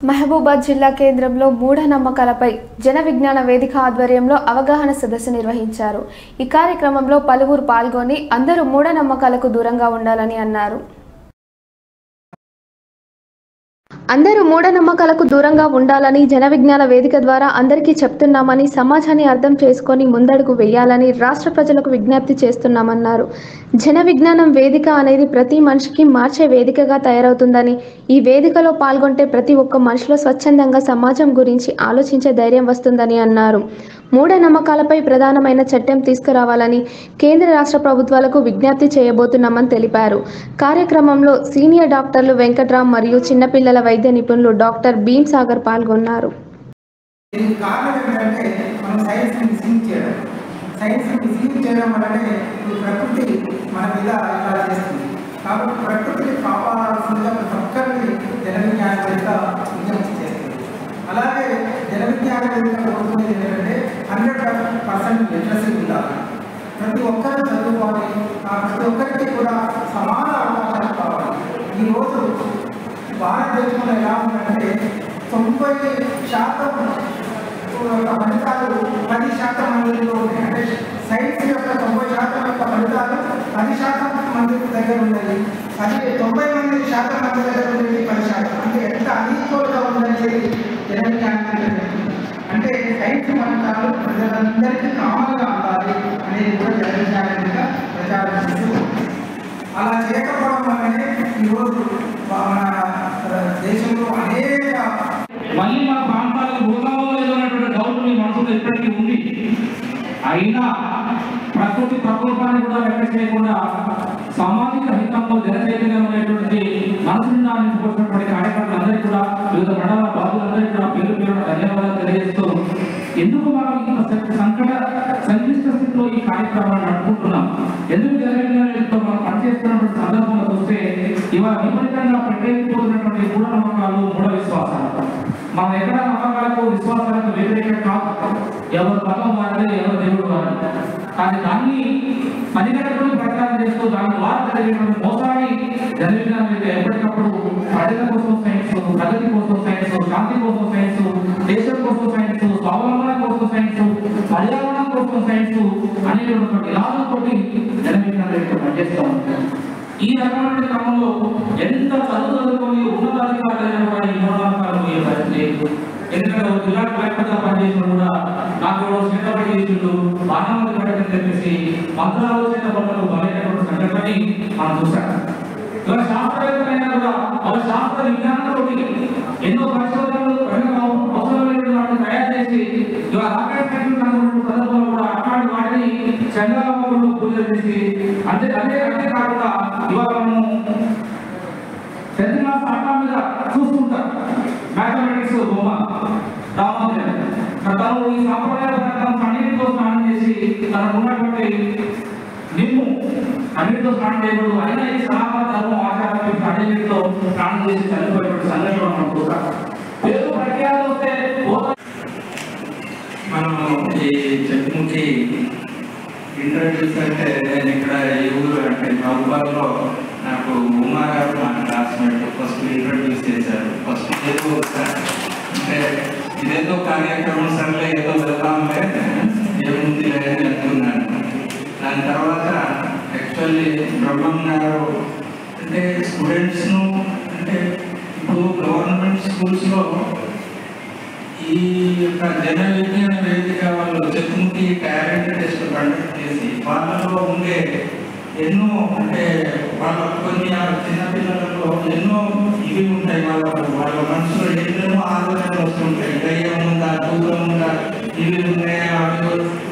మహబూబాద్ జిల్లా కేంద్రంలో మూఢనమ్మకాలపై జన విజ్ఞాన వేదిక ఆధ్వర్యంలో అవగాహన సదస్సు నిర్వహించారు. ఈ కార్యక్రమంలో పలువురు పాల్గొని అందరూ మూఢనమ్మకాలకు దూరంగా ఉండాలని అన్నారు. అందరూ మూఢనమ్మకాలకు దూరంగా ఉండాలని జన విజ్ఞాన వేదిక ద్వారా అందరికీ చెప్తున్నామని, సమాజాన్ని అర్థం చేసుకొని ముందడుగు వేయాలని రాష్ట్ర ప్రజలకు విజ్ఞప్తి చేస్తున్నామన్నారు. జన విజ్ఞానం వేదిక అనేది ప్రతి మనిషికి మార్చే వేదికగా తయారవుతుందని, ఈ వేదికలో పాల్గొంటే ప్రతి ఒక్క మనిషిలో స్వచ్ఛందంగా సమాజం గురించి ఆలోచించే ధైర్యం వస్తుందని అన్నారు. మూఢనమ్మకాలపై ప్రధానమైన చట్టం తీసుకురావాలని కేంద్ర రాష్ట్ర ప్రభుత్వాలకు విజ్ఞప్తి చేయబోతున్నామని తెలిపారు. కార్యక్రమంలో సీనియర్ డాక్టర్లు వెంకట్రామ్ మరియు చిన్నపిల్లల వైద్య నిపుణులు డాక్టర్ భీమ్ సాగర్ పాల్గొన్నారు. అలాగే జన విజ్ఞాన వేదిక ఏంటంటే 100% లిటరసీ ఉండాలి. ప్రతి ఒక్కరు చదువుకోవాలి. ప్రతి ఒక్కరికి కూడా సమాన అవకాశాలు కావాలి. ఈరోజు భారతదేశంలో ఎలా ఉందంటే 90% ఫలితాలు 10% మందిలో ఉన్నాయి. అంటే సైన్స్ యొక్క 90% యొక్క ఫలితాలు 10% మంది దగ్గర ఉన్నాయి. అది 90% మంది దగ్గర ఉండేది 10%. అంటే ఎంత అన్ఈక్వల్గా ఉందనేది అంటే సైన్స్ ఫలితాలు ప్రజలందరికీ కామన్గా ఉండాలి అనేది కూడా జనవిజ్ఞానంగా ప్రచారం చేస్తూ అలా చేయకపోవడం వల్లనే ఈరోజు మన దేశంలో అనేక మళ్ళీ మన ప్రాంతాలకు భూతాలో లేదన్నటువంటి డౌట్ మీ మనసులో ఇప్పటికీ ఉంది. అయినా ప్రకృతి ప్రకోపాన్ని కూడా లెక్క చేయకుండా సామాజిక హితంలో జనచైతన్యం అనేటువంటి మనసు నిండిపోతున్నటువంటి కార్యకర్తలందరికీ కూడా వివిధ మండల బాధ్యులందరికీ కూడా పేరు పేరున ధన్యవాదాలు తెలియజేస్తూ, ఎందుకు మనం సంక్లిష్ట స్థితిలో ఈ కార్యక్రమాన్ని నడుపుకుంటున్నాం, ఎందుకు జనవిజ్ఞానంతో మనం పనిచేస్తున్నటువంటి సందర్భంలో చూస్తే ఇవాళ విపరీతంగా పెట్టేకపోతున్నటువంటి మూఢనమ్మకాలు, మూఢ విశ్వాసాలు. మనం ఎక్కడ నమ్మకాలకు విశ్వాసాలకు వ్యతిరేకం కాదు. ఎవరు మతం వారిదే, ఎవరు దేవుడు వారిదే. కానీ దాన్ని పనిగట్టుకుని ప్రచారం చేస్తూ దాని ద్వారా జరిగేటువంటి మోసాన్ని జనవిజ్ఞానం అయితే ఎప్పటికప్పుడు ప్రజల కోసం సైన్స్, ప్రగతి కోసం సైన్స్, శాంతి కోసం సైన్స్, దేశం కోసం సైన్స్, స్వావలంబన కోసం సైన్స్, పర్యావరణం కోసం సైన్స్ అనేటువంటి నినాదంతో జనవిజ్ఞానం అయితే పనిచేస్తూ ఉంటారు. ఈ రకమైన క్రమంలో ఎంత చదువుకొని ఉన్నతాధికారులైన కూడా ఈ మూఢనమ్మకాలు పోయే పరిస్థితి. ఎందుకంటే ఒక జిల్లా కలెక్టర్గా పనిచేసిన కూడా నాకు చేతబడి చేసిండు, బాణామతి పడకని చెప్పేసి మంత్రాలు చేతబడ్డలు బలైనటువంటి సంఘటనని మనం చూసాం. ఇవాళ శాస్త్రవేత్తలైనా కూడా వాళ్ళ శాస్త్ర విజ్ఞానంతో ఎన్నో పరిశోధనలు అవసరమైన వాటిని తయారు చేసి ఇవాళ రాకెట్ సందర్భంలో కూడా అట్లాంటి వాటిని చంద్రబాబు పూజలు చేసి అదే కాకుండా ఇవాళ మనము సెకండ్ క్లాస్ అట్టా మీద చూస్తుంటాం మ్యాథమెటిక్స్ బొమ్మ రామానుజన్. తను ఈ సాంప్రదాయ ప్రకారం అన్నిటితో స్నానం చేసి తనకు ఉన్నటువంటి నిమ్ము అన్నిటితో స్నానం చేయకూడదు, అయినా ఈ సనాతన ధర్మం ఆచారం అన్నిటితో స్నానం చేసి చనిపోయేటువంటి సంఘటన మనం చూస్తాం. పేరు ప్రఖ్యాతులు వస్తే మనము ఈ చెట్టుముఖి ఇంట్రడ్యూస్ అంటే నేను ఇక్కడ ఈ ఊరు అంటే మహబూబాద్లో నాకు ఉమా గారు మా క్లాస్మేట్ ఫస్ట్ ఇంట్రడ్యూస్ చేశారు. ఫస్ట్ ఏదో అంటే ఇదేదో కార్యక్రమం సర్లే ఏదో వెళ్దాంలే ఏముంది లేదని అనుకున్నాను. దాని తర్వాత యాక్చువల్లీ బ్రహ్మం గారు అంటే స్టూడెంట్స్ను అంటే ఇప్పుడు గవర్నమెంట్ స్కూల్స్లో ఈ యొక్క జన విజ్ఞాన వేదిక వాళ్ళు చెట్టుముఖి టాలెంట్ టెస్ట్ కండక్ట్ చేసి వాళ్ళలో ఉండే ఎన్నో అంటే వాళ్ళ కొన్ని చిన్నపిల్లలలో ఎన్నో ఇవి ఉంటాయి. వాళ్ళ మనసులో ఎన్నెన్నో ఆలోచనలు వస్తుంటాయి. ధైర్యం ఉందా, దూరం ఉందా, ఇవి ఉన్నాయా,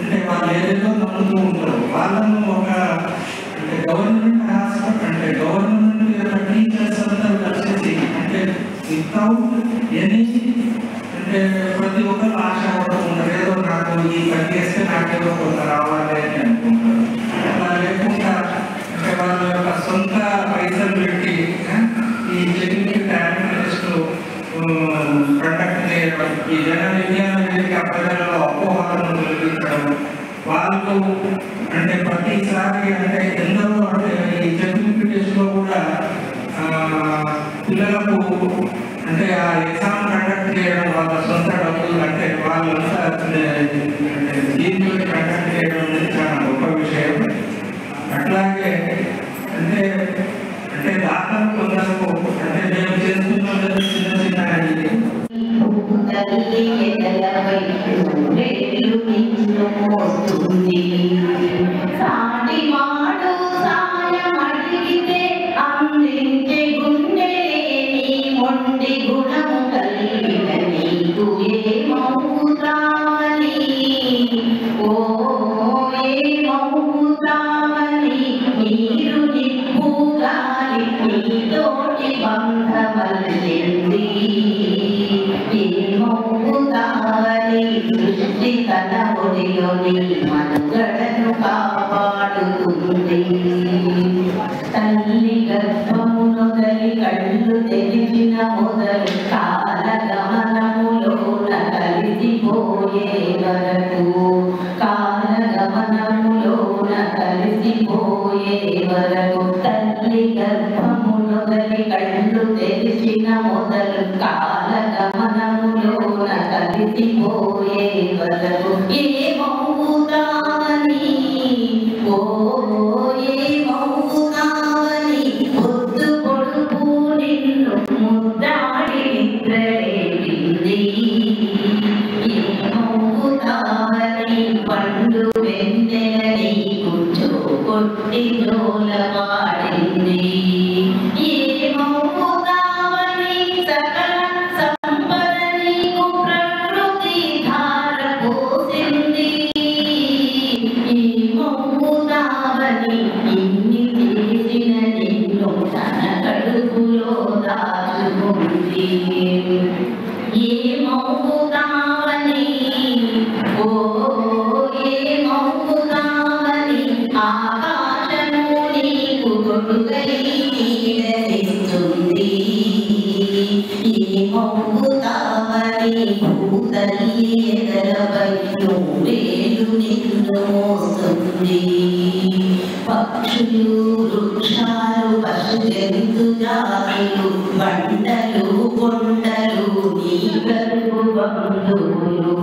అంటే వాళ్ళు ఏదేదో నమ్ముతూ ఉంటారు. వాళ్ళను ఒక అంటే గవర్నమెంట్ హాస్పిటల్ అంటే గవర్నమెంట్ యొక్క టీచర్స్ అంతా వచ్చేసి అంటే వితౌట్ ఎనీ అంటే ప్రతి ఒక్కరు ఆశ పడుతుంటారు. ఏదో నాకు ఈ పని చేస్తే నాకేదో కొంత రావాలి అని అనుకుంటారు. అలా లేకుండా అంటే వాళ్ళ యొక్క సొంత పైసలు పెట్టి ఈ టెక్నికల్ టాలెంట్ టెస్ట్ కండక్ట్ చేయడం, ఈ జన విజ్ఞాన వేదిక ప్రజలలో అపోహలను తొలగించడం, వాళ్ళు అంటే ప్రతిసారి అంటే ఎందరో అంటే ఈ టెక్నికల్ టెస్ట్లో కూడా పిల్లలకు అంటే ఆ ఎగ్జామ్ కండక్ట్ చేయడం, వాళ్ళ సొంత డబ్బులు అంటే వాళ్ళంతా దీంట్లో కండక్ట్ చేయడం అనేది చాలా గొప్ప విషయం. అట్లాగే అంటే దాతలు కొందరు అంటే మేము చేస్తున్నది చిన్న మనుగడను కాపాడుతుంది. తల్లి గర్భమునొదలి కళ్ళు తెరిచిన మొదలు కాలగమనములోన కలిసిపోయే వరకు, కాలగమనములోన కలిసిపోయే వరకు, తల్లి గర్భమునొదలి కళ్ళు తెరిచిన మొదలు కాలగమనములోన కలిసిపోయే వరకు పండు వెన్నెలని కూర్చో కొట్టి జోలవాడింది. ఏ మౌతావని సకల సంపదని ప్రకృతి ధార పోసింది. ఈ మౌతావని ఇన్ని చేసిన నిన్ను తన కడుపులో దాచుకుంది. ఏ మౌతావని ఆకాశము నీకు గొడుగై నీడనిస్తుంది. ఈ మౌతావని భూతల్లి ఎదలపై నూరేలు నిన్ను మోస్తుంది. పక్షులు, వృక్షాలు, పశు జంతు జాతులు, బండలు, కొండలు నీ బ్రతుకు బంధువులు.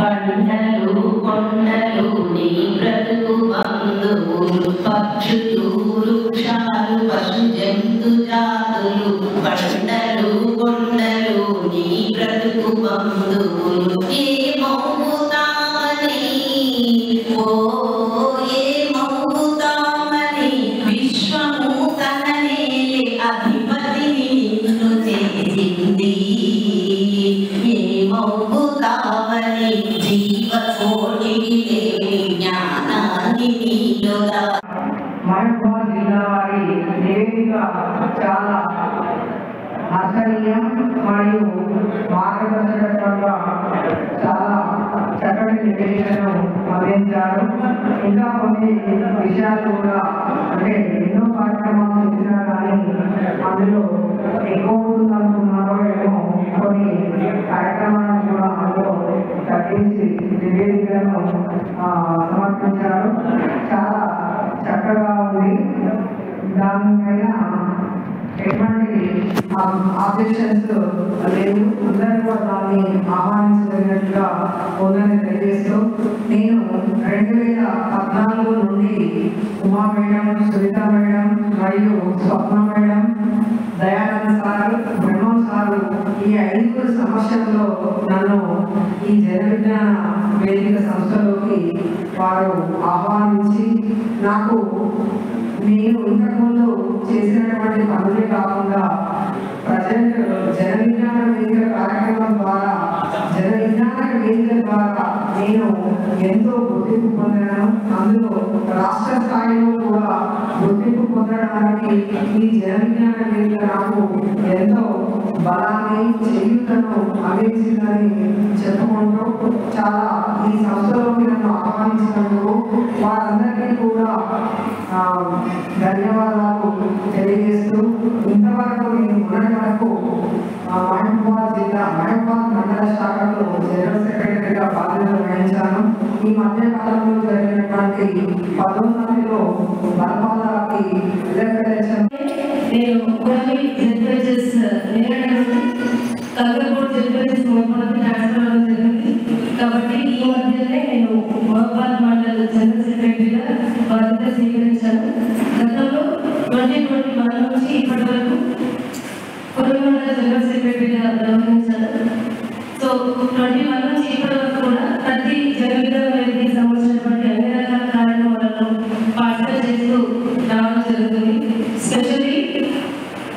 బండలు, కొండలు నీ బ్రతుకు బంధువులు. పక్షులు, వృక్షాలు, పశు జంతు జాతులు, బండలు, కొండలు నీ బ్రతుకు బంధువులు. ఏ మౌతావని ఏ మౌతావని విశ్వము తననేలే అధిపతిని నిన్ను చేసింది. ఏ మౌతావని జీవకోటికి లేని జ్ఞానాన్ని నీలోదా. మహబూబాబాద్ జిల్లా వారి నివేదిక చాలా ఆశ్చర్యం మరియు మార్గదర్శకత్వంగా చాలా చక్కటి నివేదికను అందించారు. ఇంకా కొన్ని విషయాలు కూడా అంటే ఎన్నో కార్యక్రమాలు చేసినా కానీ అందులో ఎక్కువ అనుకున్నారో ఏమో కొన్ని కార్యక్రమాలను కూడా అందులో తగ్గించి నివేదికలను సమర్పించారు. చాలా చక్కగా ఉంది. దానిపైన ఎటువంటి ఆబ్జెక్షన్స్ లేవు. అందరూ కూడా దాన్ని ఆహ్వానించగలిగినట్టుగా ఉందని తెలియజేస్తూ నేను 2014 నుండి ఉమా మేడం, సునీత మేడం మరియు స్వప్న మేడం, దయానంద సార్, బ్రహ్మం సారు ఈ 5 సమస్యల్లో నన్ను ఈ జన విజ్ఞాన వేదిక సంస్థలోకి వారు ఆహ్వానించి నాకు నేను ఇంతకుముందు చేసినటువంటి పనులే కాకుండా ప్రజెంట్ జన విజ్ఞాన వేదిక కార్యక్రమం ద్వారా జన విజ్ఞాన వేదిక ద్వారా నేను ఎంతో గుర్తింపు పొందాను. అందులో రాష్ట్ర స్థాయిలో కూడా గుర్తింపు పొందడానికి ఈ జన విజ్ఞాన వేదిక నాకు ఎంతో బలాన్ని, చేయూతను అందించిందని చెప్పుకుంటూ చాలా ఈ సంస్థలోకి నన్ను ఆహ్వానించినందుకు వారందరికీ కూడా ధన్యవాదాలు తెలియజేస్తూ ఇంతవరకు నేను మొన్నటి వరకు మహబూబాబాద్ జిల్లా మహబూబాబాద్ మండల శాఖలో జనరల్ సెక్రటరీగా బాధ్యతలు వహించాను. ఈ మధ్య కాలంలో జరిగినటువంటి పదోన్నతిలో బలపాలకి నేను కంగల్కోట్ జడ్పీఎస్ మహబాద్ ట్రాన్స్ఫర్ అవ్వడం జరిగింది. కాబట్టి ఈ మధ్యనే నేను మహబాద్ మండల జనరల్ సెక్రటరీగా బాధ్యత స్వీకరించాను. గతంలో 2021 నుంచి ఇప్పటి వరకు కొరమండల జనరల్ సెక్రటరీగా వ్యవహరించాను. సో 21 నుంచి ఇప్పటి వరకు కూడా ప్రతి జనవిధాన వేదికకి సంబంధించినటువంటి అన్ని రకాల కార్యక్రమాలను పార్టిసిపేట్ చేస్తూ రావడం జరుగుతుంది. స్పెషల్లీ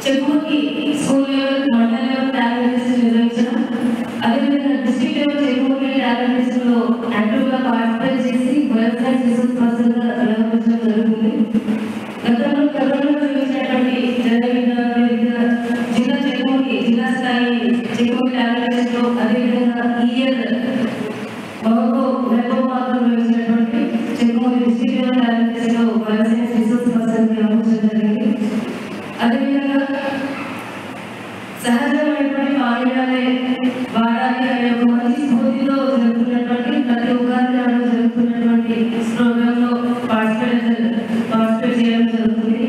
చెక్కుకి స్కూల్ లెవెల్, మండల లెవెల్ టాలెంట్ టెస్ట్ నిర్వహించడం, అదేవిధంగా డిస్ట్రిక్ట్ లెవెల్ చెక్కుకి టాలెంట్ టెస్ట్ లో యాక్టివ్గా పార్టిసిపేట్ చేసి వెల్ఫేర్ రిసోర్స్ పర్సన్ గా వ్యవహరించడం జరుగుతుంది. గతంలో కరోనా నిర్వహించినటువంటి జిల్లా చెక్కుకి జిల్లా స్థాయి చెక్కుకి టాలెంట్ టెస్ట్ లో, అదేవిధంగా ఈ ఇయర్ మహబూబాబాద్ నిర్వహించినటువంటి చెక్కుకి డిస్ట్రిక్ట్ లెవెల్ టాలెంట్ టెస్ట్ లో వెల్ఫేర్ రిసోర్స్ పర్సన్ గా వ్యవహరించడం జరిగింది. అదేవిధంగా సహజమైనటువంటి పానీయాలే వాడాలి అనే ఒక మంచి స్ఫూర్తితో జరుగుతున్నటువంటి ప్రతి ఉగాది నాడు జరుగుతున్నటువంటి ప్రోగ్రామ్ లో పార్టిసిపేట్ చేయడం జరుగుతుంది.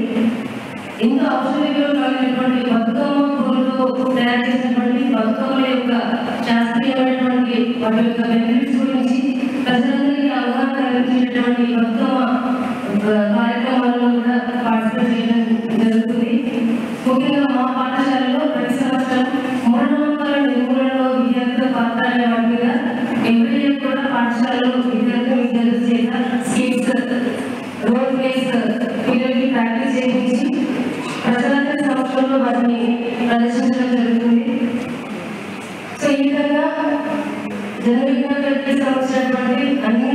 ఇంకా ఔషధంలో కలిగినటువంటి బతుకమ్మ పూలతో తయారు చేసినటువంటి బతుకమ్మల యొక్క శాస్త్రీయమైనటువంటి వాటి యొక్క బెనిఫిట్స్ గురించి ప్రజలందరికీ అవగాహన కలిగించేటటువంటి బతుకమ్మ కార్యక్రమాలను కూడా పార్టిసిపేట్ చేయడం జరుగుతుంది. ముఖ్యంగా మా పాఠశాలలో ప్రతి సంవత్సరం మూఢనమ్మకాల నిర్మూలనలో విద్యార్థుల పాత్ర అనే వాటి మీద ఎవ్రీ ఇయర్ కూడా పాఠశాలలో విద్యార్థులు చేసిన స్కిట్స్, రోల్ ప్లేస్ పిల్లలకి ప్రాక్టీస్ చేయించి ప్రజలందరి సంవత్సరంలో వాటిని ప్రదర్శించడం జరుగుతుంది. సో ఈ విధంగా జన విజ్ఞాన సంబంధించినటువంటి అన్ని